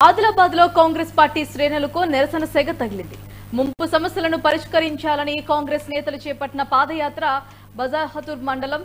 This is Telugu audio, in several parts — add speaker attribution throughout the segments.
Speaker 1: ఆదిలాబాద్ లో కాంగ్రెస్ పార్టీ శ్రేణులకు నిరసన సెగ తగిలింది. ముంపు సమస్యలను పరిష్కరించాలని కాంగ్రెస్ నేతలు చేపట్టిన పాదయాత్ర బజార్హతూర్ మండలం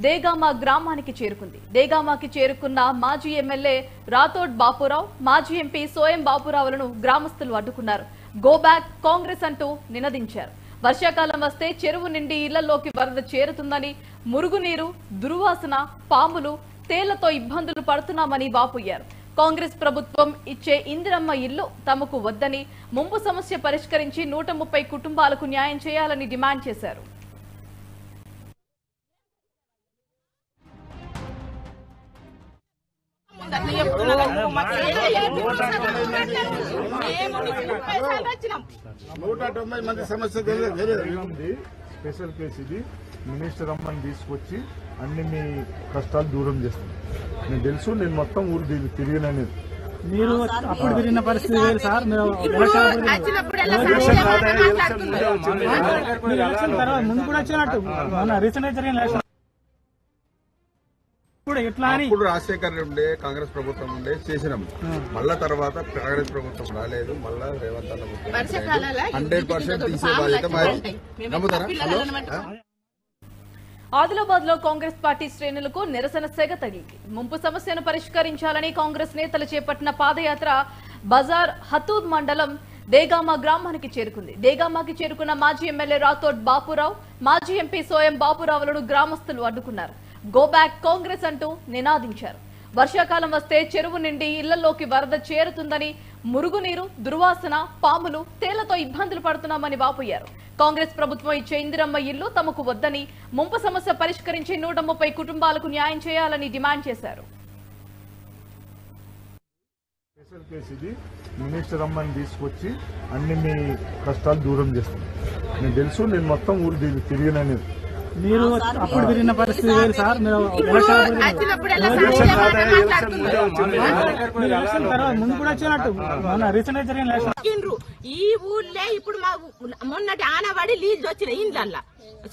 Speaker 1: దేగామా గ్రామానికి చేరుకుంది. దేగామాకి చేరుకున్న మాజీ ఎమ్మెల్యే రాథోడ్ బాపురావు, మాజీ ఎంపీ సోయం బాపురావులను గ్రామస్తులు అడ్డుకున్నారు. గో బ్యాక్ కాంగ్రెస్ అంటూ నినదించారు. వర్షాకాలం వస్తే చెరువు నిండి ఇళ్లలోకి వరద చేరుతుందని, మురుగునీరు, దుర్వాసన, పాములు, తేళ్లతో ఇబ్బందులు పడుతున్నామని వాపోయారు. కాంగ్రెస్ ప్రభుత్వం ఇచ్చే ఇందిరమ్మ ఇల్లు తమకు వద్దని, ముంపు సమస్య పరిష్కరించి 130 కుటుంబాలకు న్యాయం చేయాలని డిమాండ్ చేశారు.
Speaker 2: స్పెషల్ కేసు ఇది. మినిస్టర్ అమ్మని తీసుకొచ్చి అన్ని మీ కష్టాలు దూరం చేస్తుంది. నేను తెలుసు, నేను మొత్తం ఊరు తిరిగినని.
Speaker 3: మీరు అప్పుడు తిరిగిన పరిస్థితి వేరు సార్. ఎలక్షన్ తర్వాత ముందు కూడా వచ్చినట్టు మన రీసెంట్ జరిగిన ఎలక్షన్ కూడా ఎట్లా అని
Speaker 4: ఇప్పుడు రాజశేఖర్ ఉండే కాంగ్రెస్ ప్రభుత్వం ఉండే చేసినాం. మళ్ళా తర్వాత కాంగ్రెస్ ప్రభుత్వం రాలేదు. మళ్ళా రేవంత్ అన్న 100% తీసే బాధ్యత మాది. నమ్ముతారా?
Speaker 1: ఆదిలాబాద్ లో కాంగ్రెస్ పార్టీ శ్రేణులకు నిరసన సెగ తగిలింది. ముంపు సమస్యను పరిష్కరించాలని కాంగ్రెస్ నేతలు చేపట్టిన పాదయాత్ర బజార్ హతూద్ మండలం దేగామా గ్రామానికి చేరుకుంది. దేగామాకి చేరుకున్న మాజీ ఎమ్మెల్యే రాథోడ్ బాపురావు, మాజీ ఎంపీ సోయం బాపురావులను గ్రామస్తులు అడ్డుకున్నారు. గో బ్యాక్ కాంగ్రెస్ అంటూ నినాదించారు. వర్షాకాలం వస్తే చెరువు నిండి ఇళ్లలోకి వరద చేరుతుందని, మురుగునీరు, దుర్వాసన, పాములు, తేళ్లతో ఇబ్బందులు పడుతున్నామని వాపోయారు. కాంగ్రెస్ ప్రభుత్వం ఇచ్చే ఇందిరమ్మ ఇల్లు తమకు వద్దని, ముంపు సమస్య పరిష్కరించి 130 కుటుంబాలకు న్యాయం చేయాలని డిమాండ్ చేశారు.
Speaker 2: స్పెషల్ కేసు ఇది. మినిస్టర్ అమ్మని తీసుకొచ్చి అన్ని మీ కష్టాలు దూరం చేస్తుంది. నేను తెలుసు, నేను మొత్తం ఊరు తిరిగినని.
Speaker 3: మీరు అప్పుడు తిరిగిన పరిస్థితి వేరు సార్. ఎలక్షన్ తర్వాత ముందు కూడా వచ్చినట్టు మన రీసెంట్ జరిగిన ఎలక్షన్
Speaker 5: ఈ ఊళ్ళే ఇప్పుడు మా మొన్నటి ఆనవాడి లీజు వచ్చినాయి. ఇండ్లల్లా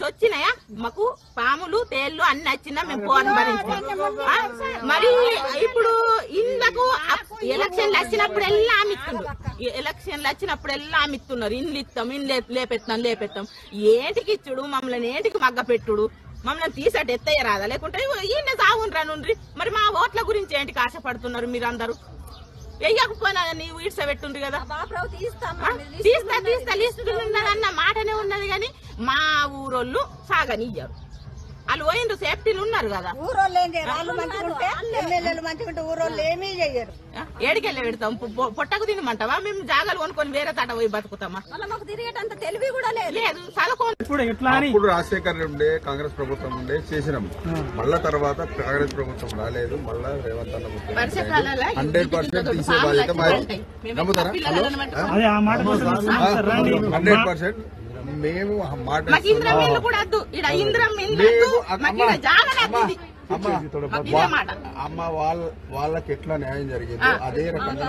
Speaker 5: వచ్చినాయా? మాకు పాములు, తేళ్లు అన్ని వచ్చినా మేము పోను భరించాం. మరి ఇప్పుడు ఇండ్లకు ఎలక్షన్లు వచ్చినప్పుడెల్లా అమిస్తున్నారు. ఇండ్లు ఇస్తాం, ఇండ్లు లేపెత్తాం. ఏంటికి ఇచ్చుడు? మమ్మల్ని ఏంటికి మగ్గ పెట్టుడు? మమ్మల్ని తీసట్టు ఎత్తయ్య రాదా? లేకుంటే ఈయన సాగుండ్రా నుండి. మరి మా ఓట్ల గురించి ఏంటికి ఆశపడుతున్నారు మీరందరూ? వెయ్యకపోయినా నీవు ఈడ్చబెట్టుండ్రు కదా. తీస్తా లిస్టున్నదన్న మాటనే ఉన్నది కానీ మా ఊరోళ్ళు సాగనియ్యారు. వాళ్ళు పోయిండ్రు, సేఫ్టీలు ఉన్నారు కదా.
Speaker 6: ఊరోళ్ళు ఏం చేయరు, వాళ్ళు మంచిగుంటే ఎమ్మెల్యేలు మంచిగుంటే ఊరోళ్ళు ఏమీ చెయ్యరు.
Speaker 5: ఏడికెళ్ళి పెడతాం? పొట్టకు తినమంటావా? మేము జాగాలు కొనుక్కొని వేరే తాట పోయి బతుకుతామా?
Speaker 6: మాకు తిరిగేటంత తెలివి కూడా లేదు.
Speaker 3: ఇప్పుడు ఎట్లా అని
Speaker 4: ఇప్పుడు రాజశేఖర్ ఉండే కాంగ్రెస్ ప్రభుత్వం ఉండే చేసినాం. మళ్ళా తర్వాత కాంగ్రెస్ ప్రభుత్వం రాలేదు. మళ్ళా రేవంత్ అన్న 100% తీసే బాధ్యత మాది. నమ్ముతారా? 100% మేము మాట అమ్మ వాళ్ళకి ఎట్లా న్యాయం జరిగింది అదే రకంగా